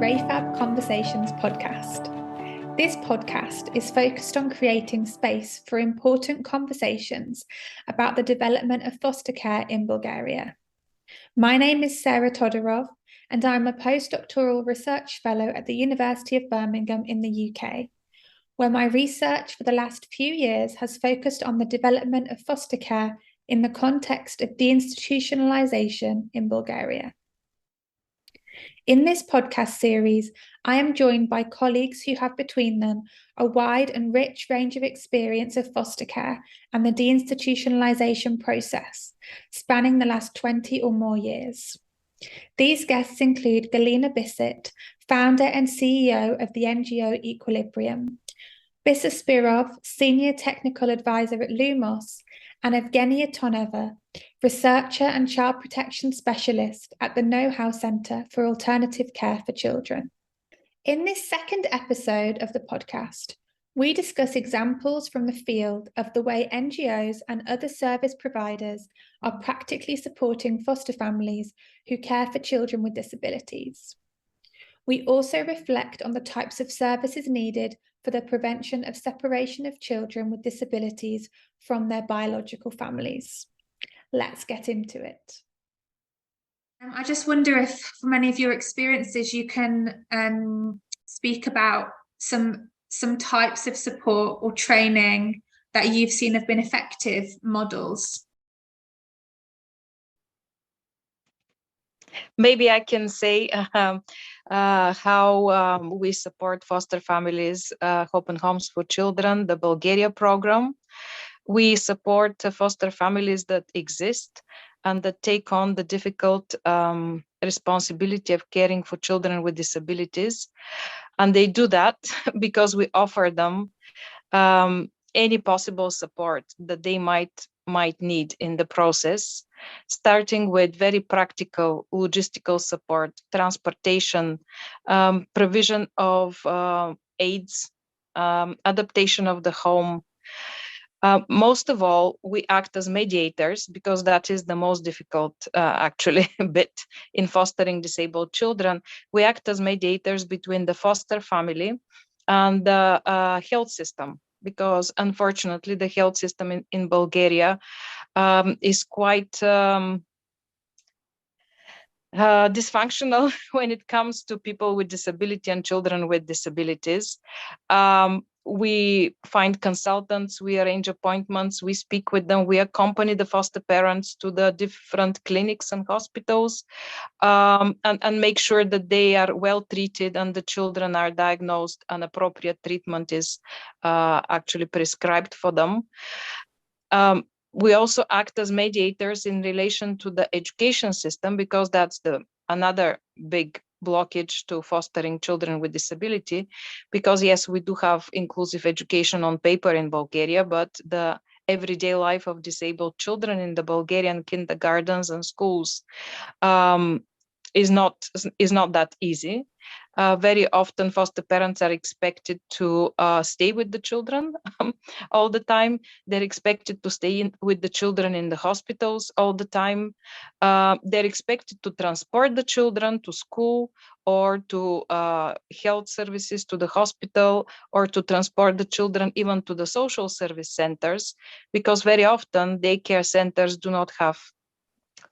ReFaB Conversations podcast. This podcast is focused on creating space for important conversations about the development of foster care in Bulgaria. My name is Sarah Todorov, and I'm a postdoctoral research fellow at the University of Birmingham in the UK, where my research for the last few years has focused on the development of foster care in the context of deinstitutionalization in Bulgaria. In this podcast series, I am joined by colleagues who have between them a wide and rich range of experience of foster care and the deinstitutionalization process, spanning the last 20 or more years. These guests include Galina Biset, founder and CEO of the NGO Equilibrium, Biser Spirov, Senior Technical Advisor at Lumos, and Evgenia Toneva, researcher and child protection specialist at the Know-How Centre for Alternative Care for Children. In this second episode of the podcast, we discuss examples from the field of the way NGOs and other service providers are practically supporting foster families who care for children with disabilities. We also reflect on the types of services needed for the prevention of separation of children with disabilities from their biological families. Let's get into it. I just wonder if, from any of your experiences, you can speak about some types of support or training that you've seen have been effective models. Maybe I can say how we support foster families, Hope and Homes for Children, the Bulgaria program. We support foster families that exist and that take on the difficult responsibility of caring for children with disabilities. And they do that because we offer them any possible support that they might need in the process, starting with very practical logistical support, transportation, provision of aids, adaptation of the home. Most of all, we act as mediators because that is the most difficult actually bit in fostering disabled children. We act as mediators between the foster family and the health system, because unfortunately the health system in Bulgaria is quite dysfunctional when it comes to people with disability and children with disabilities. We find consultants, we arrange appointments, we speak with them, we accompany the foster parents to the different clinics and hospitals, and make sure that they are well treated and the children are diagnosed and appropriate treatment is actually prescribed for them. We also act as mediators in relation to the education system, because that's another big blockage to fostering children with disability. Because yes, we do have inclusive education on paper in Bulgaria, but the everyday life of disabled children in the Bulgarian kindergartens and schools is not that easy. Very often foster parents are expected to stay with the children all the time. They're expected to stay with the children in the hospitals all the time. They're expected to transport the children to school or to health services, to the hospital, or to transport the children even to the social service centers, because very often daycare centers do not have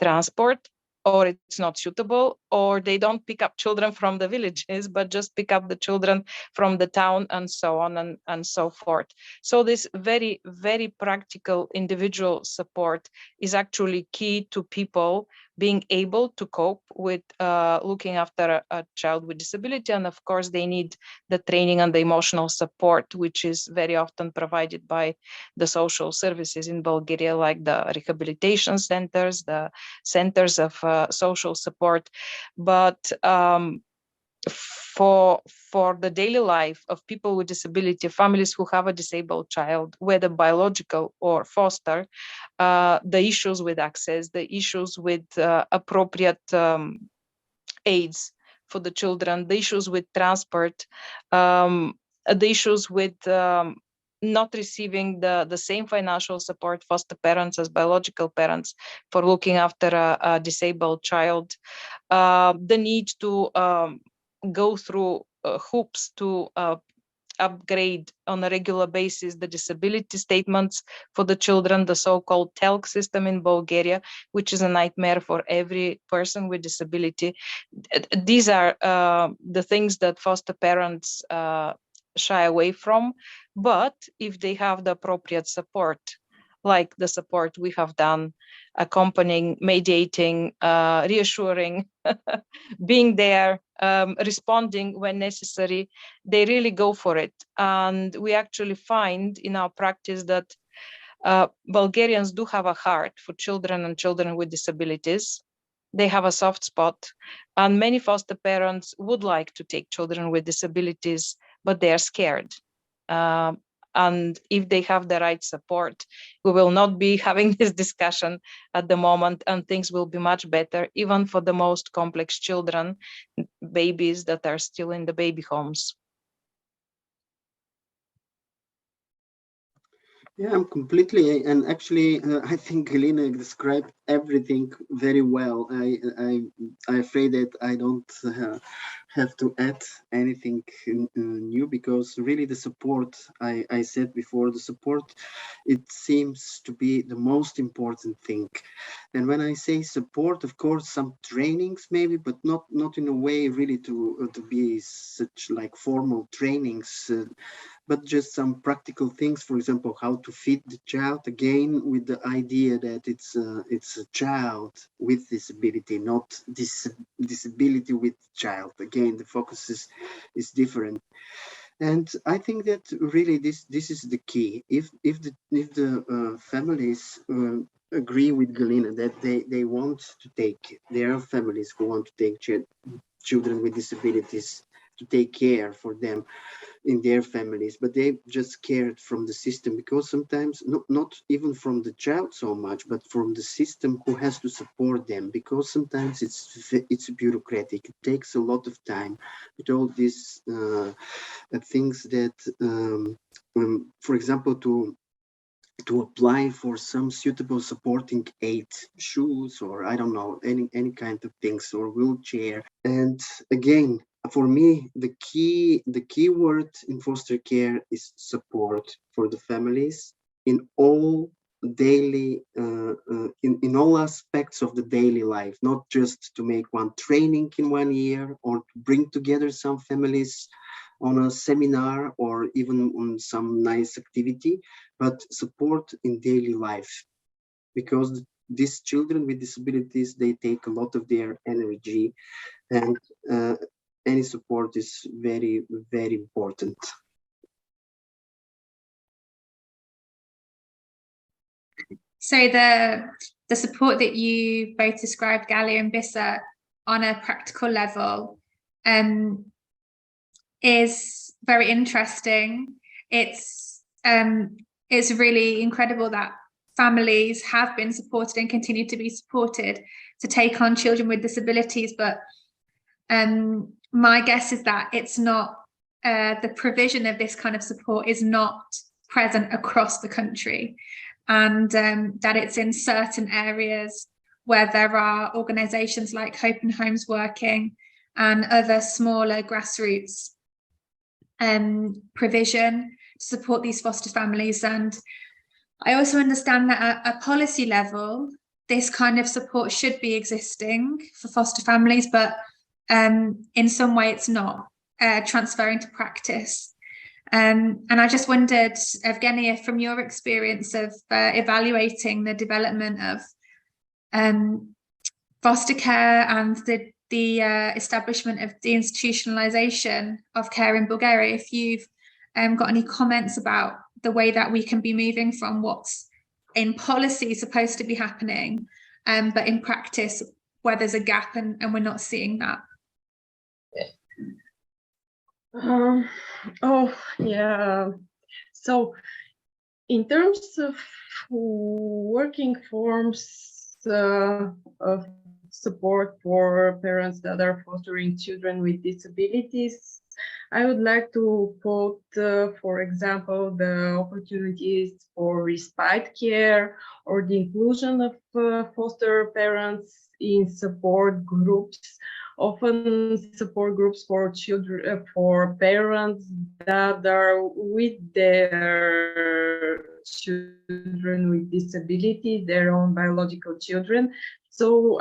transport, or it's not suitable, or they don't pick up children from the villages, but just pick up the children from the town, and so on and so forth. So this very, very practical individual support is actually key to people being able to cope with looking after a child with disability. And of course, they need the training and the emotional support, which is very often provided by the social services in Bulgaria, like the rehabilitation centers, the centers of social support. But for the daily life of people with disability, families who have a disabled child, whether biological or foster, the issues with access, the issues with appropriate aids for the children, the issues with transport, the issues with not receiving the same financial support foster parents as biological parents for looking after a disabled child, the need to go through hoops to upgrade on a regular basis the disability statements for the children, the so-called TELC system in Bulgaria, which is a nightmare for every person with disability. These are the things that foster parents shy away from. But if they have the appropriate support, like the support we have done, accompanying, mediating, reassuring, being there, responding when necessary, they really go for it. And we actually find in our practice that Bulgarians do have a heart for children and children with disabilities. They have a soft spot, and many foster parents would like to take children with disabilities, but they are scared. And if they have the right support, we will not be having this discussion at the moment, and things will be much better, even for the most complex children, babies that are still in the baby homes. Yeah, I'm completely, and actually, I think Galina described everything very well. I'm afraid that I don't have to add anything new, because really the support, I said before, the support, it seems to be the most important thing. And when I say support, of course, some trainings maybe, but not in a way really to be such like formal trainings, but just some practical things. For example, how to feed the child, again with the idea that it's a child with disability, not disability with child. Again, the focus is different. And I think that really this is the key. If the families agree with Galina that they want to take, there are families who want to take children with disabilities, to take care for them in their families, but they just scared from the system, because sometimes not even from the child so much, but from the system who has to support them, because sometimes it's bureaucratic. It takes a lot of time with all these things that, for example, to apply for some suitable supporting aid, shoes, or I don't know, any kind of things, or wheelchair. And again, for me, the key word in foster care is support for the families in all daily, in all aspects of the daily life, not just to make one training in 1 year, or to bring together some families on a seminar, or even on some nice activity, but support in daily life, because these children with disabilities, they take a lot of their energy, and any support is very, very important. So the support that you both described, Gali and Bissa, on a practical level, is very interesting. It's really incredible that families have been supported and continue to be supported to take on children with disabilities, but my guess is that it's not, the provision of this kind of support is not present across the country, and that it's in certain areas where there are organisations like Hope and Homes working, and other smaller grassroots provision to support these foster families. And I also understand that at a policy level, this kind of support should be existing for foster families, but in some way it's not transferring to practice. And I just wondered, Evgenia, from your experience of evaluating the development of foster care and the establishment of the institutionalization of care in Bulgaria, if you've got any comments about the way that we can be moving from what's in policy supposed to be happening, but in practice where there's a gap and we're not seeing that. So in terms of working forms of support for parents that are fostering children with disabilities, I would like to quote, for example, the opportunities for respite care, or the inclusion of foster parents in support groups, often support groups for children, for parents that are with their children with disability, their own biological children. So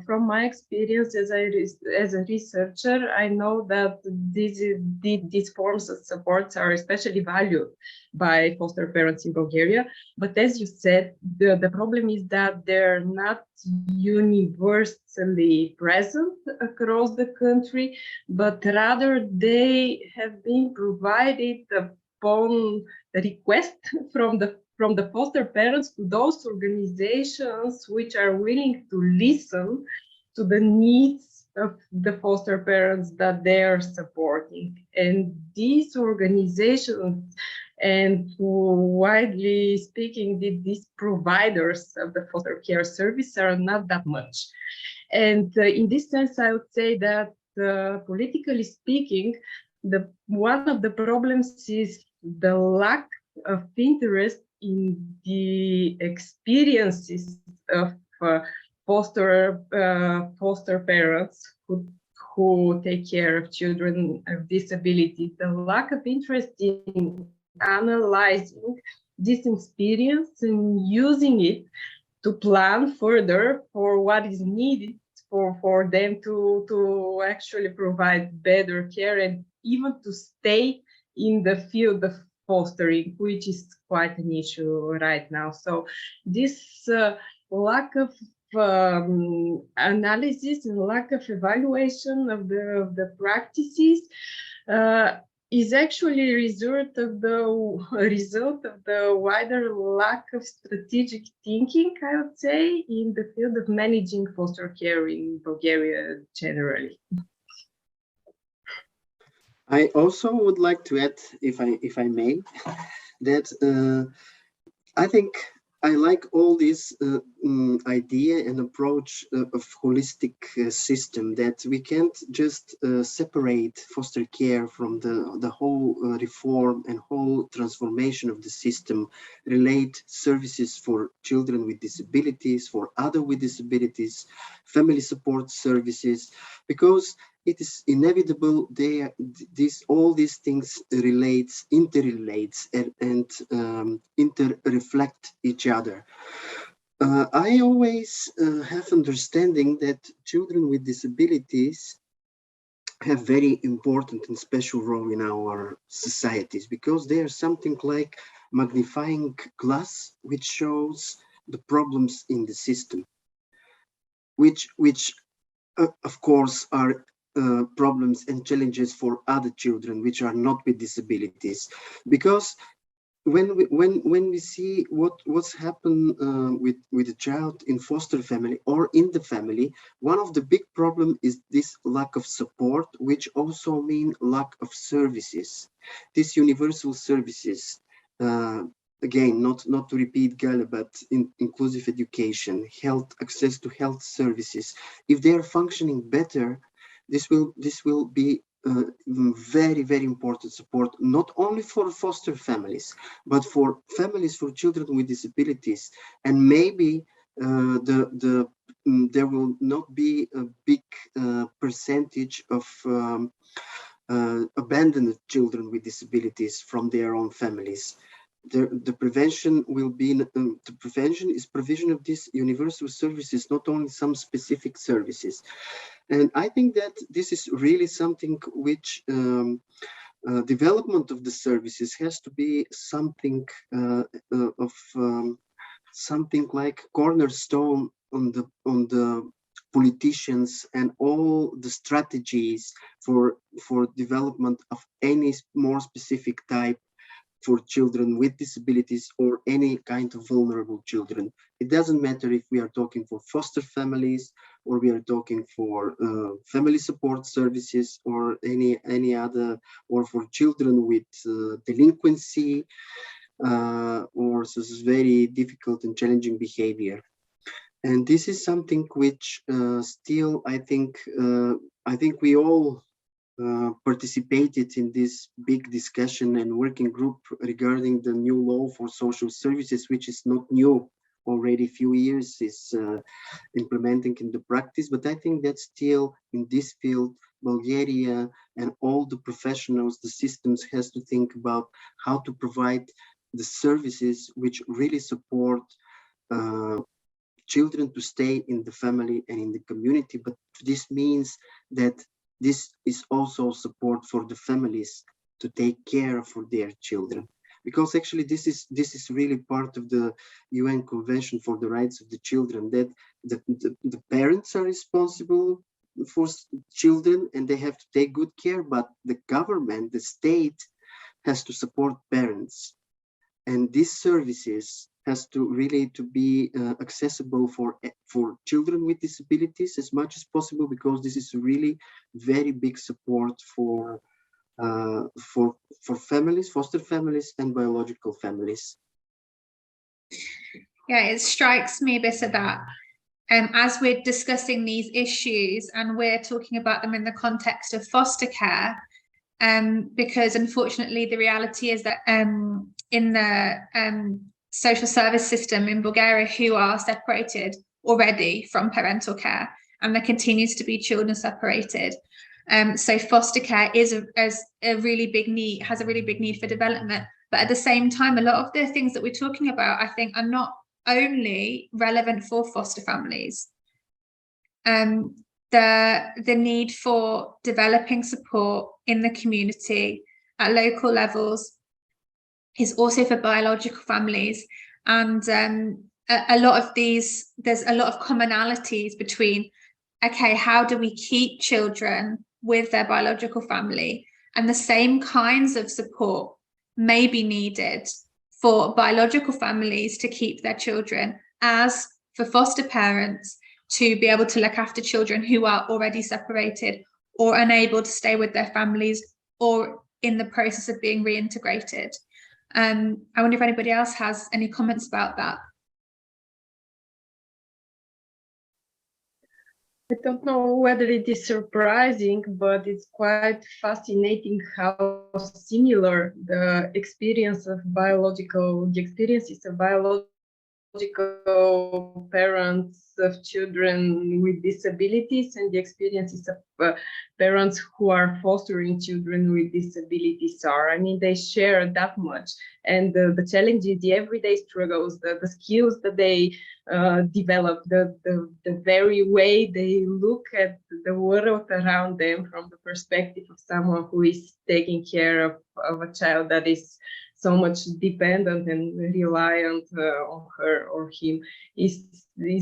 from my experience as a researcher, I know that these forms of supports are especially valued by foster parents in Bulgaria. But as you said, the problem is that they're not universally present across the country, but rather they have been provided upon request from the foster parents to those organizations which are willing to listen to the needs of the foster parents that they are supporting. And these organizations, and widely speaking, these providers of the foster care service are not that much. And in this sense, I would say that politically speaking, one of the problems is the lack of interest in the experiences of foster parents who take care of children with disabilities. The lack of interest in analyzing this experience and using it to plan further for what is needed for them to actually provide better care and even to stay in the field of fostering, which is quite an issue right now. So this lack of analysis and lack of evaluation of the practices is actually a result of the wider lack of strategic thinking, I would say, in the field of managing foster care in Bulgaria generally. I also would like to add, if I may, that I think I like all this idea and approach of holistic system, that we can't just separate foster care from the whole reform and whole transformation of the system, relate services for children with disabilities, for others with disabilities, family support services, because it is inevitable all these things interrelates and interreflect each other. I always have understanding that children with disabilities have very important and special role in our societies, because they are something like magnifying glass which shows the problems in the system, which of course are problems and challenges for other children which are not with disabilities. Because when we see what's happened with a child in foster family or in the family, one of the big problem is this lack of support, which also mean lack of services, these universal services. Again, not to repeat Gali, but inclusive education, health, access to health services. If they are functioning better, this will be very, very important support, not only for foster families, but for families for children with disabilities. And maybe there will not be a big percentage of abandoned children with disabilities from their own families. The prevention will be the prevention is provision of these universal services, not only some specific services. And I think that this is really something which development of the services has to be something something like cornerstone on the politicians and all the strategies for development of any more specific type for children with disabilities or any kind of vulnerable children. It doesn't matter if we are talking for foster families or we are talking for family support services or any other, or for children with delinquency or very difficult and challenging behavior. And this is something which still I think we all participated in this big discussion and working group regarding the new law for social services, which is not new already few years is implementing in the practice, but I think that still in this field, Bulgaria and all the professionals, the systems has to think about how to provide the services which really support children to stay in the family and in the community. But this means that this is also support for the families to take care for their children. Because actually this is really part of the UN Convention for the Rights of the Children, that the parents are responsible for children and they have to take good care, but the government, the state, has to support parents. And these services has to really to be accessible for children with disabilities as much as possible, because this is really very big support for families, foster families, and biological families. Yeah, it strikes me, Bisser, that as we're discussing these issues and we're talking about them in the context of foster care, because unfortunately the reality is that in the social service system in Bulgaria, who are separated already from parental care, and there continues to be children separated. So foster care has a really big need for development. But at the same time, a lot of the things that we're talking about, I think, are not only relevant for foster families. The need for developing support in the community at local levels is also for biological families. And a lot of these, there's a lot of commonalities between, okay, how do we keep children with their biological family? And the same kinds of support may be needed for biological families to keep their children as for foster parents to be able to look after children who are already separated or unable to stay with their families or in the process of being reintegrated. I wonder if anybody else has any comments about that. I don't know whether it is surprising, but it's quite fascinating how similar the experiences of biological parents of children with disabilities and the experiences of parents who are fostering children with disabilities are. I mean, they share that much. And the challenges, the everyday struggles, the skills that they develop, the very way they look at the world around them from the perspective of someone who is taking care of a child that is so much dependent and reliant on her or him is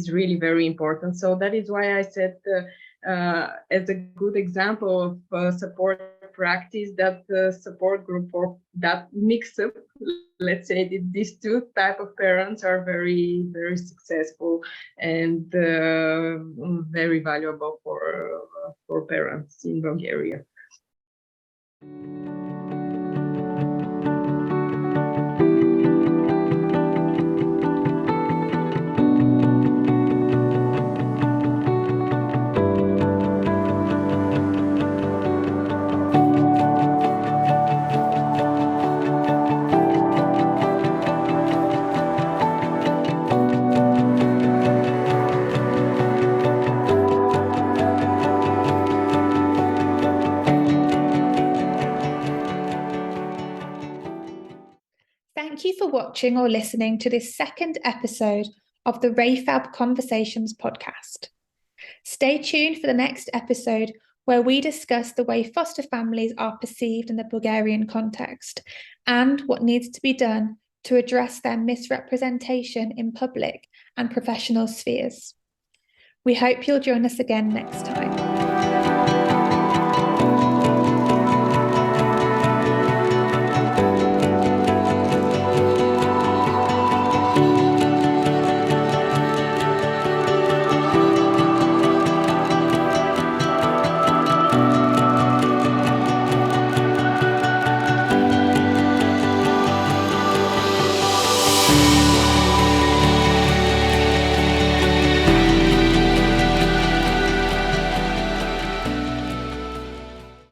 really very important. So that is why I said as a good example of support practice, that support group or that mix up, let's say these two type of parents are very, very successful and very valuable for parents in Bulgaria. Thank you for watching or listening to this second episode of the ReFaB Conversations podcast. Stay tuned for the next episode where we discuss the way foster families are perceived in the Bulgarian context and what needs to be done to address their misrepresentation in public and professional spheres. We hope you'll join us again next time.